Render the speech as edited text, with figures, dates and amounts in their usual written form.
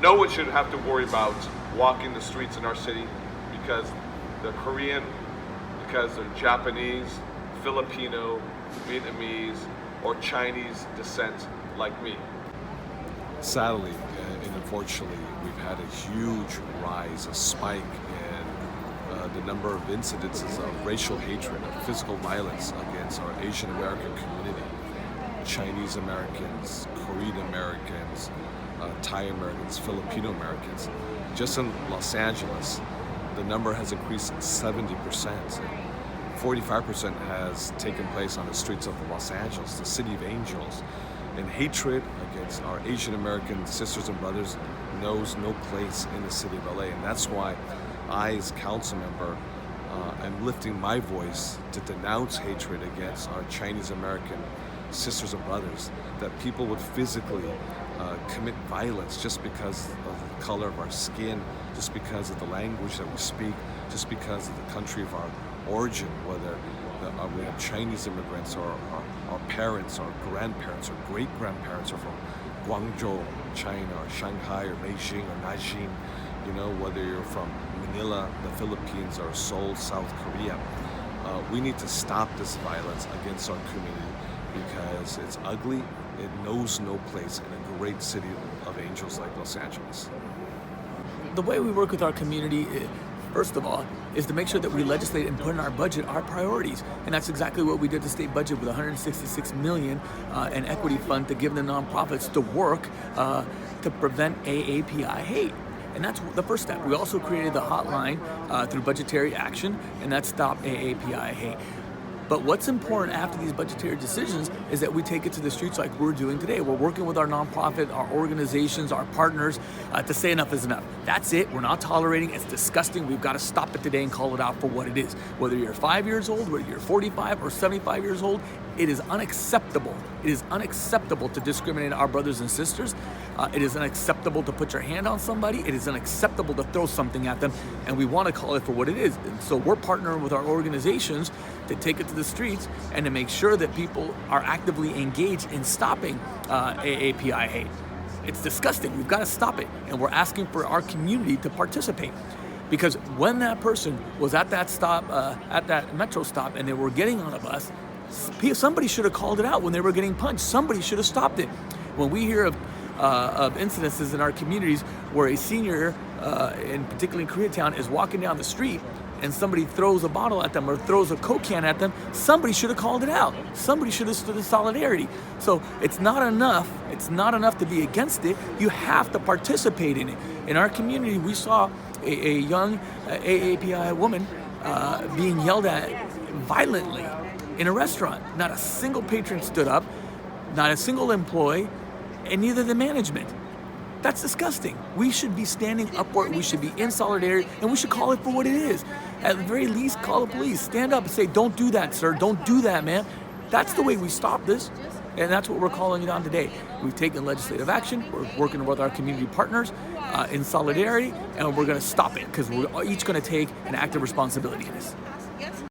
No one should have to worry about walking the streets in our city because they're Korean, because they're Japanese, Filipino, Vietnamese, or Chinese descent like me. Sadly, and unfortunately, we've had a huge rise, a spike in the number of incidences of racial hatred, of physical violence against our Asian American community. Chinese Americans, Korean Americans, Thai Americans, Filipino Americans. Just in Los Angeles, the number has increased 70%. 45% has taken place on the streets of Los Angeles, the city of angels. And hatred against our Asian American sisters and brothers knows no place in the city of LA. And that's why I, as council member, am lifting my voice to denounce hatred against our Chinese American sisters and brothers, that people would physically commit violence just because of the color of our skin, just because of the language that we speak, just because of the country of our origin, whether we have Chinese immigrants or our parents, our grandparents, or great-grandparents are from Guangzhou, China, or Shanghai, or Beijing, or Nanjing, you know, whether you're from Manila, the Philippines, or Seoul, South Korea. We need to stop this violence against our community because it's ugly. It knows no place in a great city of angels like Los Angeles. The way we work with our community, first of all, is to make sure that we legislate and put in our budget our priorities. And that's exactly what we did the state budget with $166 million an equity fund to give the nonprofits to work to prevent AAPI hate. And that's the first step. We also created the hotline through budgetary action, and that stopped AAPI hate. But what's important after these budgetary decisions is that we take it to the streets like we're doing today. We're working with our nonprofit, our organizations, our partners to say enough is enough. That's it. We're not tolerating. It's disgusting. We've got to stop it today and call it out for what it is. Whether you're 5 years old, whether you're 45 or 75 years old, it is unacceptable. It is unacceptable to discriminate our brothers and sisters. It is unacceptable to put your hand on somebody. It is unacceptable to throw something at them, and we want to call it for what it is. And so we're partnering with our organizations to take it to the streets and to make sure that people are actively engaged in stopping AAPI hate. It's disgusting. We've got to stop it, and we're asking for our community to participate. Because when that person was at that stop, at that metro stop, and they were getting on a bus, somebody should have called it out when they were getting punched. Somebody should have stopped it. When we hear of incidences in our communities where a senior, particularly in Koreatown, is walking down the street and somebody throws a bottle at them or throws a Coke can at them, somebody should have called it out. Somebody should have stood in solidarity. So it's not enough. It's not enough to be against it. You have to participate in it. In our community, we saw a young AAPI woman being yelled at violently in a restaurant. Not a single patron stood up, not a single employee, and neither the management. That's disgusting. We should be standing up for it. We should be in solidarity, and we should call it for what it is. At the very least, call the police. Stand up and say, don't do that, sir. Don't do that, man. That's the way we stop this, and that's what we're calling it on today. We've taken legislative action. We're working with our community partners in solidarity, and we're going to stop it because we're each going to take an active responsibility in this.